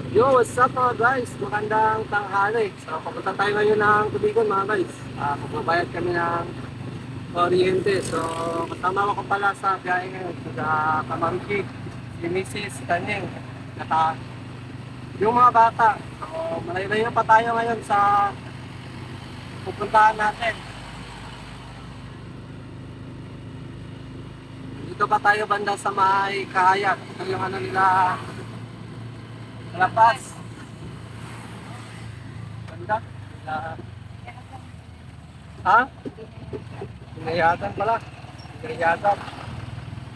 Yo, what's up mga guys? Magandang tanghali. So, papunta tayo ngayon ng Tubigon mga guys. Magbabayad kami ng kuryente. So, kasama ko pala sa biyahe ngayon sa Kamariki, si Mrs. Tanyeng. Naka, yung mga bata. So, malayo-layo pa tayo ngayon sa pupuntahan natin. Dito pa tayo banda sa may Kahayag. Ito yung ano nila, Lapas. Banda. Ha? Pinayagan pala. Pinayagan.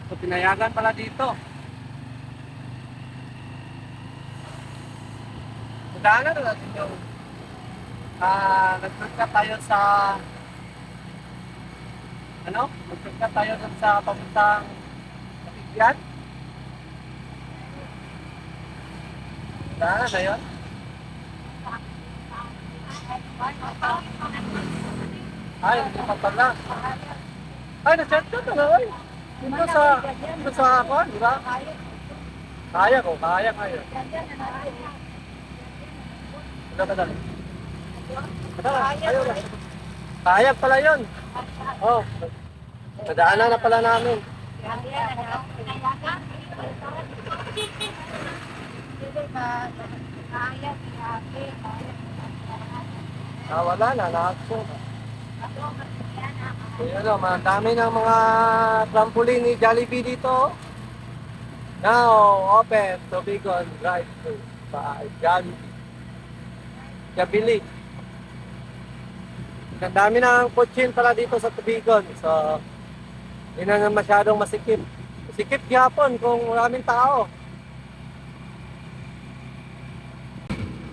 So, pinayagan pala dito. Daanan na natin yung nag-shortcut tayo sa nag-shortcut tayo dun sa papuntang Katigyan. Daanan na yun. Ay, hindi pa pala. Ay, na-shortcut na oy. Dito sa ako, di ba? Kaya ko, kaya. Dali. Ayaw na. Kayag pala yun. Oh, nadaanan na pala namin. Wala na, lahat po. Ayun o, madami ng mga trampoline ni Jollibee dito. Now, open to Bigon Drive-Thru by Jollibee. Gabili. Ang dami ng kutsin pala dito sa Tubigon. So, hindi na masyadong masikip. Sikip gyapon kung maraming tao.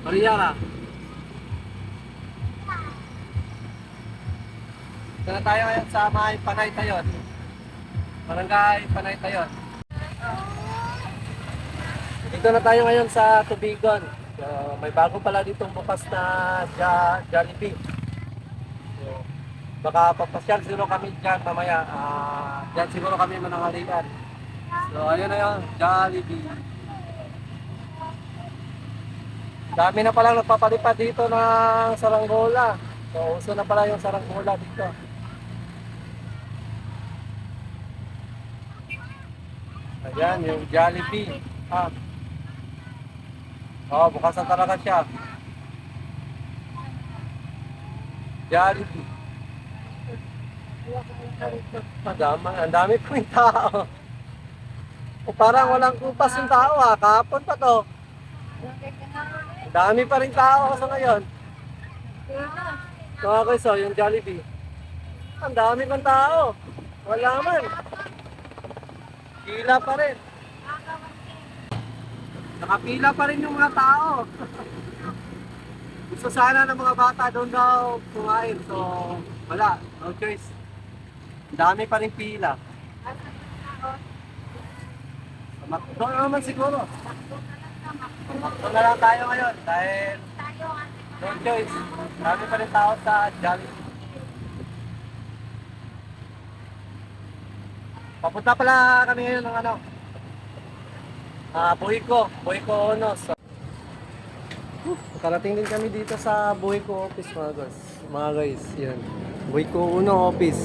Maria ka. Ito na tayo ngayon sa may Panaytayon. Barangay Panaytayon. Dito na tayo ngayon sa Tubigon. So, may bago pala ditong bukas na Jollibee. So, baka papasyal siguro kami dyan mamaya. Dyan siguro kami mananghalian. So, ayun na yun, Jollibee. Dami na palang nagpapalipad dito ng saranggola. So, uso na pala yung saranggola dito. Ayan, yung Jollibee. Bukas na talaga siya. Jollibee. Ang dami po yung tao. Parang walang kupas yung tao kahapon pa to. Ang dami pa rin tao sa ngayon. Mga guys, yung Jollibee. Ang dami pang tao. Wala man. Pila pa rin. Nakapila pa rin yung mga tao. Gusto sana ng mga bata doon daw kumain. So, wala. No choice. Ang dami pa rin pila. Doon naman siguro. Doon na lang tayo ngayon dahil no choice. Dami pa rin tao sa Jollibee. Papunta pala kami ngayon ng Buhiko Onos. So, nakarating din kami dito sa Buhiko office mga guys. Yan. Buhiko Uno office.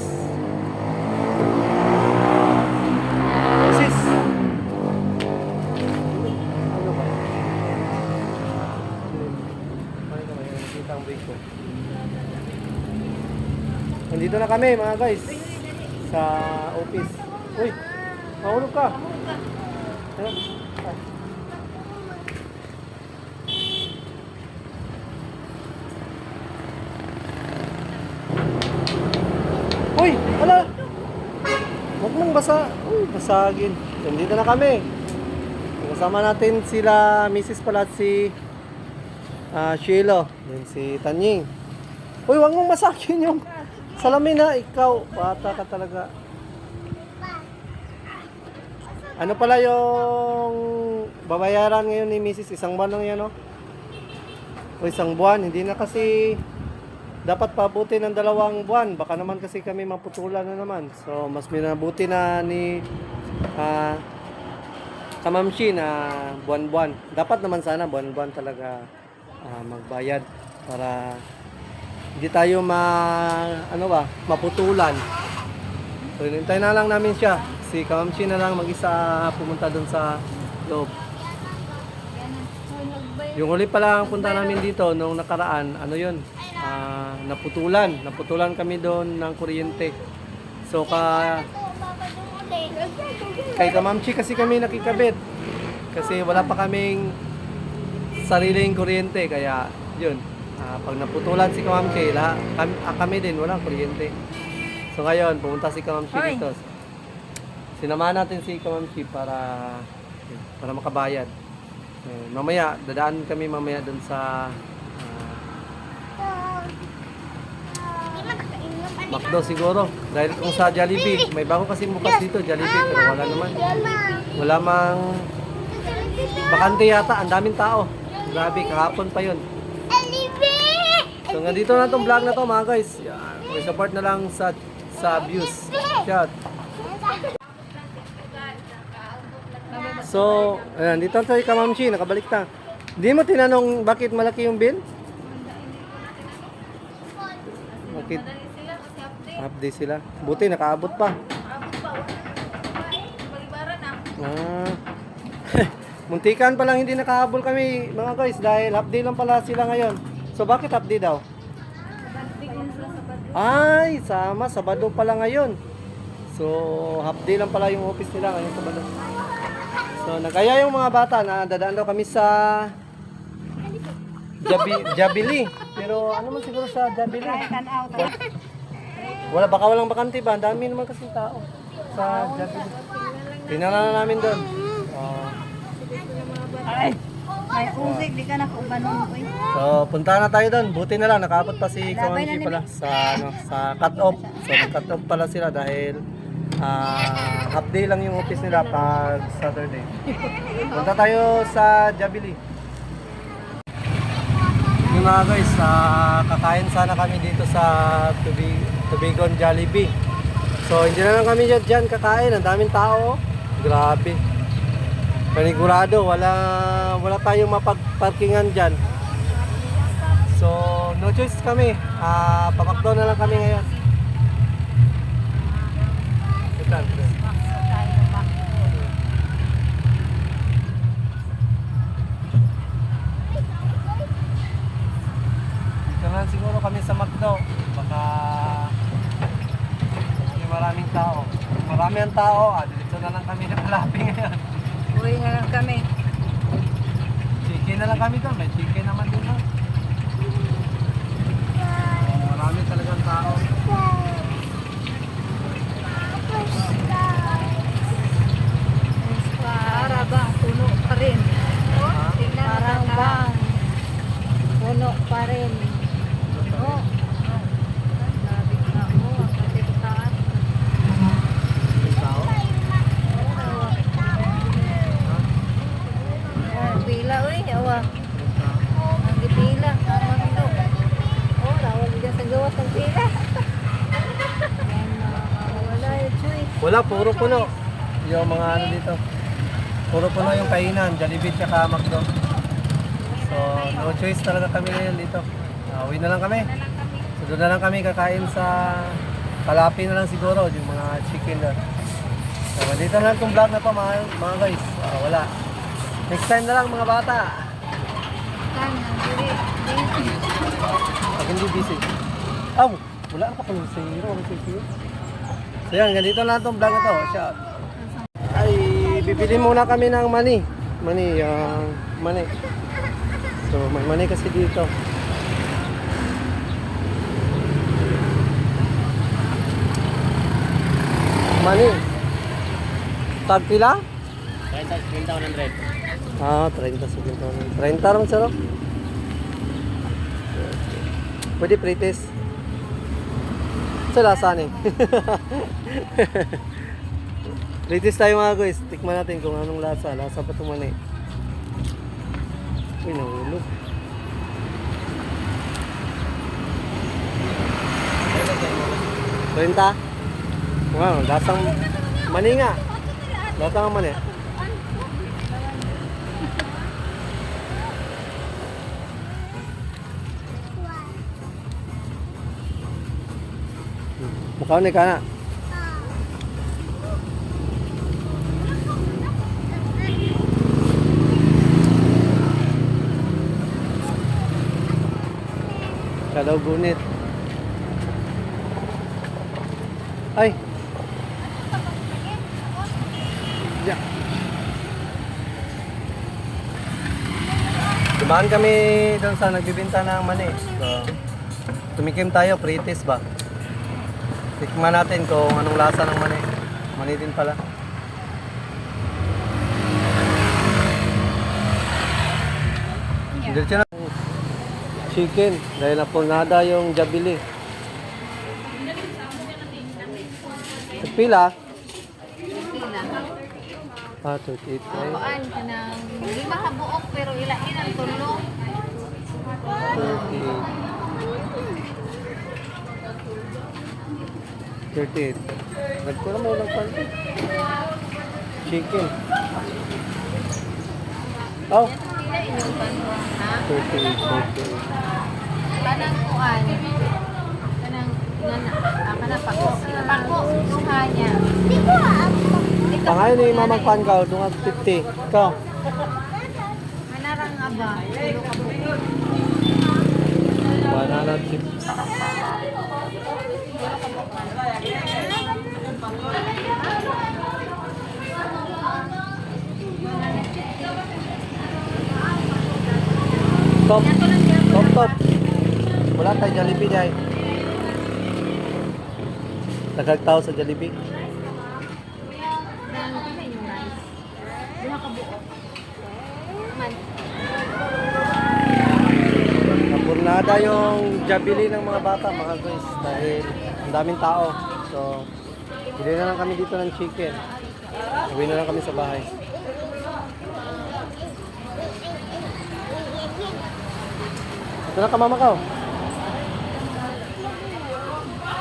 Sis! Ano ba? Ano ba yung nakita ang Buhiko? Nandito na kami mga guys. Sa office. Uy! Mahulog ka! Uy! Wala! Huwag mong basagin. Nandito na kami. Kasama natin sila, Mrs. pala at si Sheila. Yan si Tanying. Uy, huwag mong basagin yung salamin ikaw. Bata ka talaga. Ano pala yung babayaran ngayon ni Mrs. Isang buwan lang yan, no? O isang buwan. Hindi na kasi dapat pabuti ng 2 buwan. Baka naman kasi kami maputulan na naman. So, mas minabuti na ni kamamshi na buwan-buwan. Dapat naman sana buwan-buwan talaga magbayad para hindi tayo maputulan. So hinintay na lang namin siya. Si kamamshi na lang mag-isa pumunta doon sa loob. Yung huli pa lang punta namin dito nung nakaraan, naputulan kami doon ng kuryente. So kay kamamshi kasi kami nakikabit. Kasi wala pa kaming sariling kuryente, kaya yun. Pag naputulan si kamamshi, kami din walang kuryente. So ngayon, pumunta si kamamshi dito. Sinamahan natin si kamamshi para makabayad. Mamaya, dadaan kami mamaya dun sa McDo siguro. Dahil kung sa Jollibee, may bago kasi bukas dito, Jollibee, pero wala naman. Wala mang bakante yata, ang daming tao. Grabe, kahapon pa yun. So nga dito na itong vlog na to mga guys. May support na lang sa views. Shout. So, ayan, dito tayo kamamshi, nakabalik ta. Hindi mo tinanong bakit malaki yung bill? Bakit? Half day sila. Buti, nakaabot pa. Muntikan pa lang hindi nakahabol kami mga guys dahil half day lang pala sila ngayon. So, bakit half day daw? Ay, sama, Sabado pala ngayon. So, half day lang pala yung office nila ngayon Sabado. So, nagkaya yung mga bata na dadaan daw kami sa Jabili. Pero ano man siguro sa Jabili? Baka walang bakante ba? Ang dami naman kasing tao sa Jabili. Tinala na namin doon. Ay, may usik, di ka na kubanon ko. So, punta na tayo doon. Buti na lang, nakaabot pa si kamamshi pala sa cut-off. So, cut-off pala sila dahil half day lang yung office nila pag Saturday. Punta tayo sa Jabili. Yung mga guys, kakain sana kami dito sa Tubigon Jollibee. So hindi na lang kami dyan kakain, ang daming tao. Grabe. Panigurado, wala tayong mapagparkingan dyan. So no choice kami, pamakdo na lang kami ngayon. Dito siguro kami sa McDo. Baka may maraming tao. Marami ang tao. Dito na lang kami nakalapi ngayon. Uwi na lang kami. Chicken na lang kami doon. May chicken naman doon. Marami talagang tao. Para bang puno pa rin. Parang bang puno pa rin. Oh. Sabi ka mo, ang katiputaan. Pila uy, awa. Ang gipila, ang mando. Oh, rawal dyan sa gawas ng pila. Wala yun, chuy. Wala, puro puno. Yung mga ano dito. Puro puno yung kainan, Jollibee tsaka McDo. So, no choice talaga kami ngayon dito. Uwi na lang kami. So, doon na lang kami kakain sa Kalapi na lang siguro, yung mga chicken doon. So, dito na lang itong vlog na to mga guys. Wala. Next time na lang mga bata. Pag hindi busy. Wala pa kung zero. So yan, ganito na lang itong vlog na to. Shout. Ay, bibili muna kami ng mani. Mani. So, may mani kasi dito. Mani. Tag pila? 30 30 sa 30 naman sir. Pwede pretest. Sa lasa ni. Pretest tayo mga guys. Tikman natin kung anong lasa. Lasa pa itong mani. Uy, nahulog. Renta? Wow, lasang mani nga. Lasang mani. Mukha ni ka na. Kalaw gunit. Ay. Yeah. Dumaan kami doon sa nagbibinta ng mani. So, tumikim tayo, pre-taste ba? Tikman natin kung anong lasa ng mani. Mani din pala. Diretso na chicken dahil napunada yung jabili. Pila? Pila. 38 ay. Paan ka ng lima ka buok pero ilain ang tulo. 38. Nagkulang mo ng pan. Chicken. Oh, Pila inyong tanong ha? 38. Kanang kuan. Kanang pako suha niya. Pangayon ni Mamang Pangkaw, dunga 50. Ikaw? Manarang aba. Tulo ka buok. Banana chips. Top. Top. Wala tayo Jollibee dahil. Nagagtao sa Jollibee. Napurnada yung jabili ng mga bata, mga guys, dahil ang daming tao. So, bili na lang kami dito ng chicken. Uwi na lang kami sa bahay. Ito na ka, mama ko.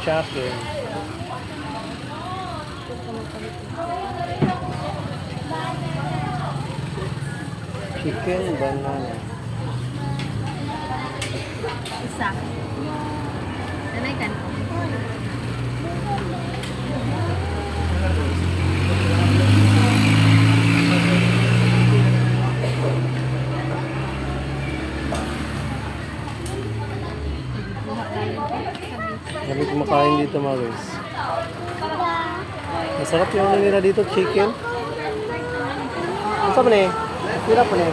Chicken. Chicken banana. Isa. Nanay kan. Kami kumakain dito mga guys. Masarap yung ano nila dito, chicken. Ano sa ni? Tira pa ni.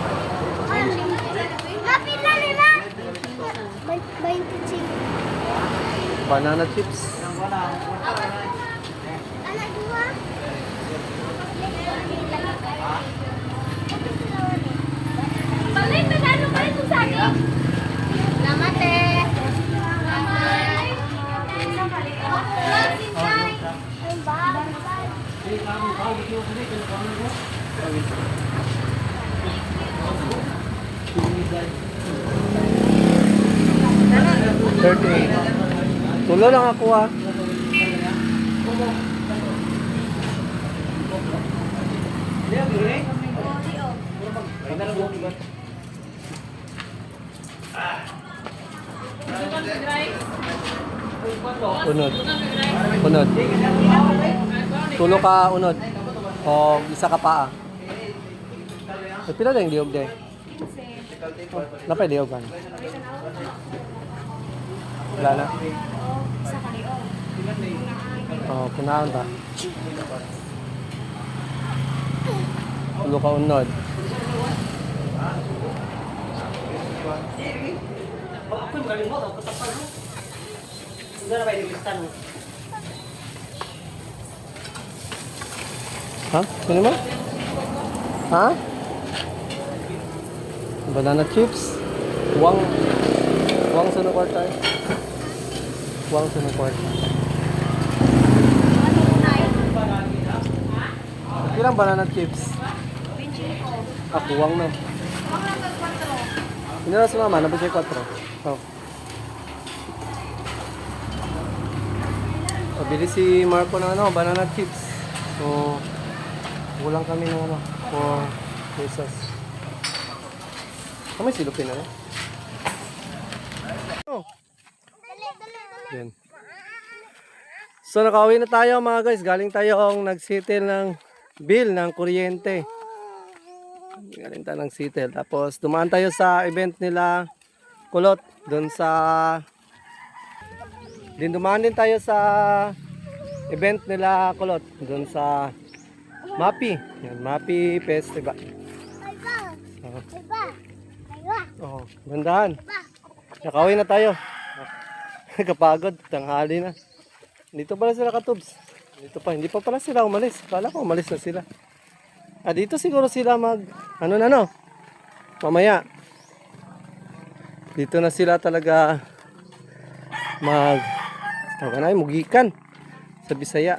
Banana chips. Salamat eh. Tulo lang ako ah. Unod. Unod. Tulo ka unod. O isa ka paa. Ay, pila na yung diog day? Napay diog ka na? Wala na? Oo, punahan ta. Tulo ka unod. Ha? Sino mo? Ha? Banana chips. Wang sunod kwarta. Wang sunod kwarta. Ilang banana chips? Ako, wang na. Ini na si mama, nabot siya 4. Oh. Pabili si Marco ng ano, banana chips. So, kulang kami ng ano, 4 pesos. May silupin na rin. Oh. Yan. So nakauwi na tayo mga guys. Galing tayong nag-settle ng bill ng kuryente. Galing tayo ng settle. Tapos dumaan tayo sa event nila Kulot. Dumaan din tayo sa event nila Kulot. Doon sa Mapi. Yan, Mapi Festival. Oh, gandahan. Nakauwi na tayo. Kapagod, tanghali na. Dito pala sila katubs. Dito pa, hindi pa pala sila umalis. Kala ko umalis na sila. Dito siguro sila ano, mamaya. Dito na sila talaga mugikan sa Bisaya.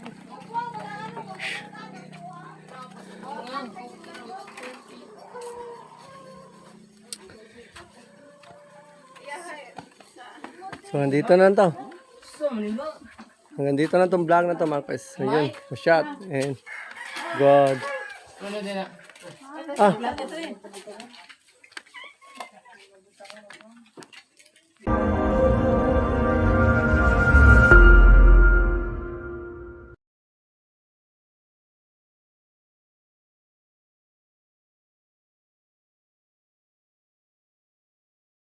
So, nandito na to. Hanggang dito na itong vlog na to mga guys. Ayun, shot and God. Ano din na? Ah,